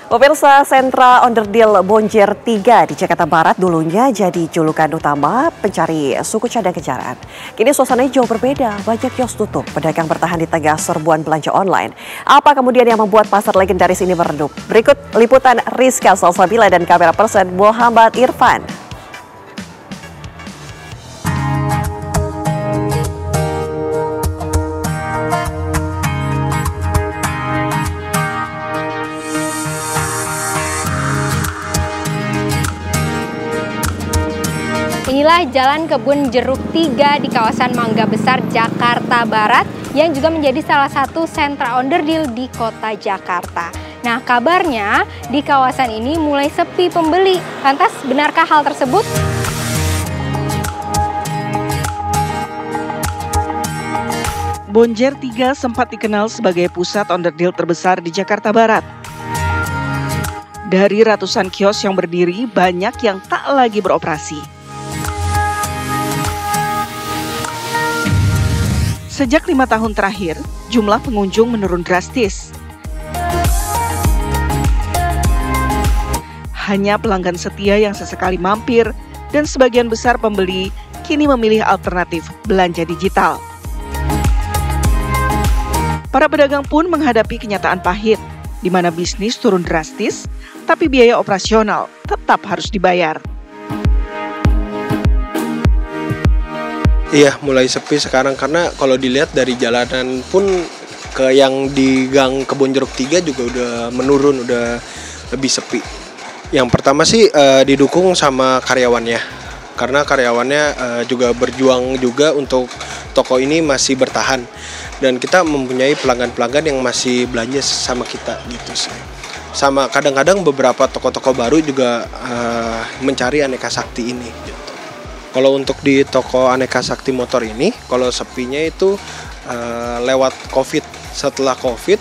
Pemirsa, sentra onderdil Bonjer 3 di Jakarta Barat dulunya jadi julukan utama pencari suku cadang kejaran. Kini suasananya jauh berbeda, banyak kios tutup, pedagang bertahan di tengah serbuan belanja online. Apa kemudian yang membuat pasar legendaris ini meredup? Berikut liputan Rizka Salsabila dan kamera person Muhammad Irfan. Inilah Jalan Kebun Jeruk 3 di kawasan Mangga Besar, Jakarta Barat yang juga menjadi salah satu sentra onderdil di kota Jakarta. Nah, kabarnya di kawasan ini mulai sepi pembeli. Lantas, benarkah hal tersebut? Bonjer 3 sempat dikenal sebagai pusat onderdil terbesar di Jakarta Barat. Dari ratusan kios yang berdiri, banyak yang tak lagi beroperasi. Sejak 5 tahun terakhir, jumlah pengunjung menurun drastis. Hanya pelanggan setia yang sesekali mampir dan sebagian besar pembeli kini memilih alternatif belanja digital. Para pedagang pun menghadapi kenyataan pahit, di mana bisnis turun drastis, tapi biaya operasional tetap harus dibayar. Iya, mulai sepi sekarang karena kalau dilihat dari jalanan pun ke yang di Gang Kebun Jeruk 3 juga udah menurun, udah lebih sepi. Yang pertama sih didukung sama karyawannya, karena karyawannya juga berjuang juga untuk toko ini masih bertahan dan kita mempunyai pelanggan-pelanggan yang masih belanja sama kita gitu sih. Sama kadang-kadang beberapa toko-toko baru juga mencari aneka sakti ini. Gitu. Kalau untuk di toko Aneka Sakti Motor ini, kalau sepinya itu lewat COVID. Setelah COVID,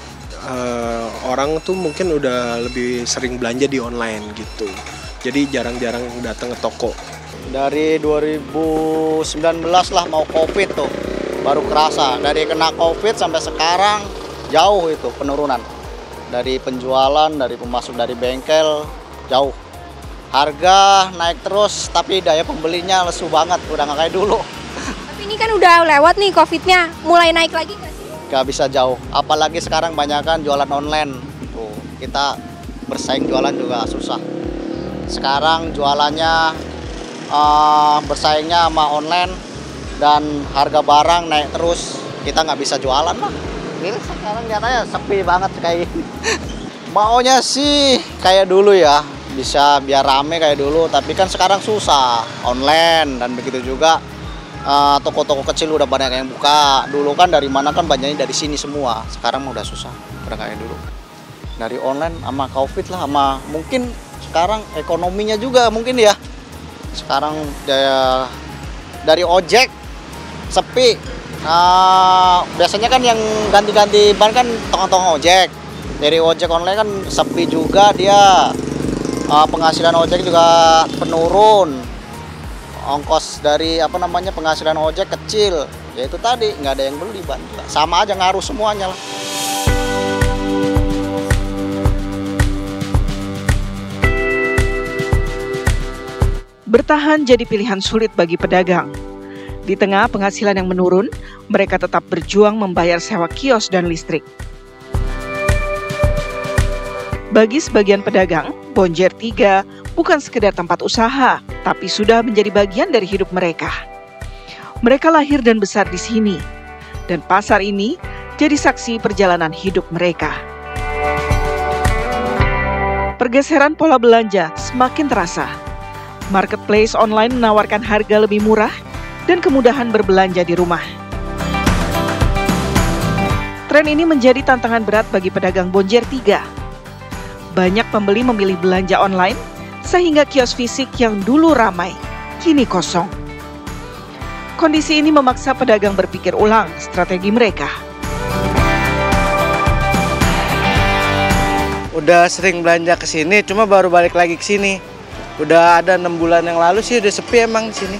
orang tuh mungkin udah lebih sering belanja di online gitu. Jadi jarang-jarang datang ke toko. Dari 2019 lah mau COVID tuh, baru kerasa. Dari kena COVID sampai sekarang jauh itu penurunan. Dari penjualan, dari pemasok dari bengkel, jauh. Harga naik terus, tapi daya pembelinya lesu banget, udah nggak kayak dulu. Tapi ini kan udah lewat nih COVID-nya, mulai naik lagi nggak sih? Nggak bisa jauh, apalagi sekarang banyakan jualan online. Tuh, kita bersaing jualan juga susah. Sekarang jualannya bersaingnya sama online dan harga barang naik terus, kita nggak bisa jualan lah. Ini sekarang nyatanya sepi banget kayak gini. Maunya sih kayak dulu ya, bisa biar rame kayak dulu, tapi kan sekarang susah online dan begitu juga toko-toko kecil udah banyak yang buka. Dulu kan dari mana kan banyaknya dari sini semua, sekarang udah susah, udah kayak dulu. Dari online sama COVID lah, sama mungkin sekarang ekonominya juga mungkin ya. Sekarang dari ojek sepi. Biasanya kan yang ganti-ganti ban kan tong-tong ojek. Dari ojek online kan sepi juga dia. Penghasilan ojek juga penurun, ongkos dari penghasilan ojek kecil, ya itu tadi nggak ada yang beli ban, sama aja ngaruh semuanya lah. Bertahan jadi pilihan sulit bagi pedagang. Di tengah penghasilan yang menurun, mereka tetap berjuang membayar sewa kios dan listrik. Bagi sebagian pedagang, Bonjer 3 bukan sekedar tempat usaha, tapi sudah menjadi bagian dari hidup mereka. Mereka lahir dan besar di sini, dan pasar ini jadi saksi perjalanan hidup mereka. Pergeseran pola belanja semakin terasa. Marketplace online menawarkan harga lebih murah dan kemudahan berbelanja di rumah. Tren ini menjadi tantangan berat bagi pedagang Bonjer 3. Banyak pembeli memilih belanja online, sehingga kios fisik yang dulu ramai, kini kosong. Kondisi ini memaksa pedagang berpikir ulang strategi mereka. Udah sering belanja ke sini, cuma baru balik lagi ke sini. Udah ada 6 bulan yang lalu sih udah sepi emang di sini.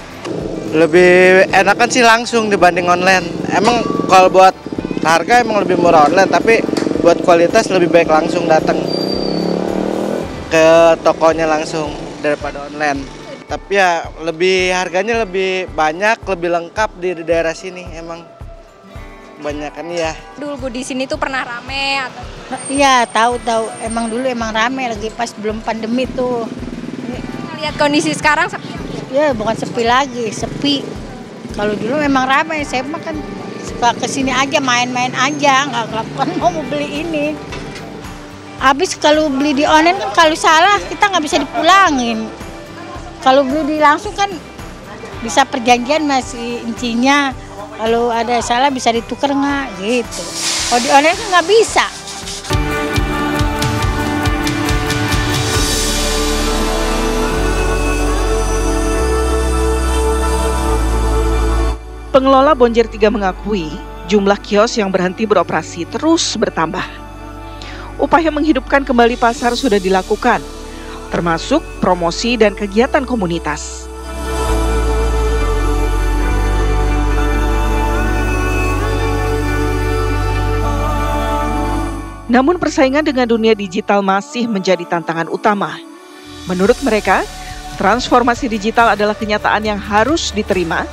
Lebih enakan sih langsung dibanding online. Emang kalau buat harga emang lebih murah online, tapi buat kualitas lebih baik langsung datang. ke tokonya langsung daripada online. Tapi ya harganya lebih banyak, lebih lengkap di daerah sini emang. Kebanyakan ya. Dulu Bu di sini tuh pernah rame atau? Iya, tahu. Emang dulu emang rame lagi pas belum pandemi tuh. Lihat kondisi sekarang sepi. Ya, bukan sepi lagi, sepi. Kalau dulu memang rame, saya mah kan suka kesini aja, main-main aja, nggak mau beli ini. Habis kalau beli di online kan kalau salah kita nggak bisa dipulangin. Kalau beli di langsung kan bisa perjanjian masih incinya. Kalau ada salah bisa ditukar nggak gitu. Kalau di online kan nggak bisa. Pengelola Bonjer 3 mengakui jumlah kios yang berhenti beroperasi terus bertambah. Upaya menghidupkan kembali pasar sudah dilakukan, termasuk promosi dan kegiatan komunitas. Namun persaingan dengan dunia digital masih menjadi tantangan utama. Menurut mereka, transformasi digital adalah kenyataan yang harus diterima,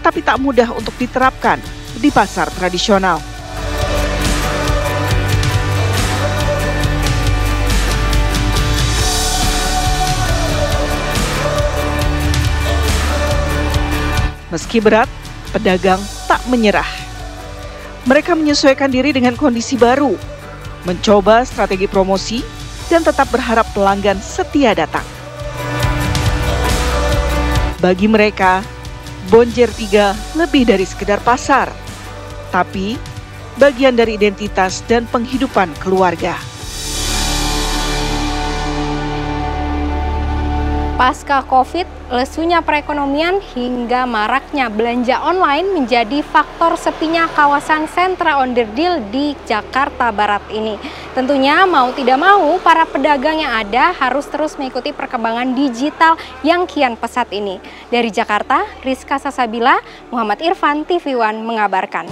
tapi tak mudah untuk diterapkan di pasar tradisional. Meski berat, pedagang tak menyerah. Mereka menyesuaikan diri dengan kondisi baru, mencoba strategi promosi, dan tetap berharap pelanggan setia datang. Bagi mereka, Bonjer 3 lebih dari sekedar pasar, tapi bagian dari identitas dan penghidupan keluarga. Pasca Covid, lesunya perekonomian hingga maraknya belanja online menjadi faktor sepinya kawasan sentra onderdil di Jakarta Barat ini. Tentunya mau tidak mau, para pedagang yang ada harus terus mengikuti perkembangan digital yang kian pesat ini. Dari Jakarta, Rizka Sasabila, Muhammad Irfan, TV One mengabarkan.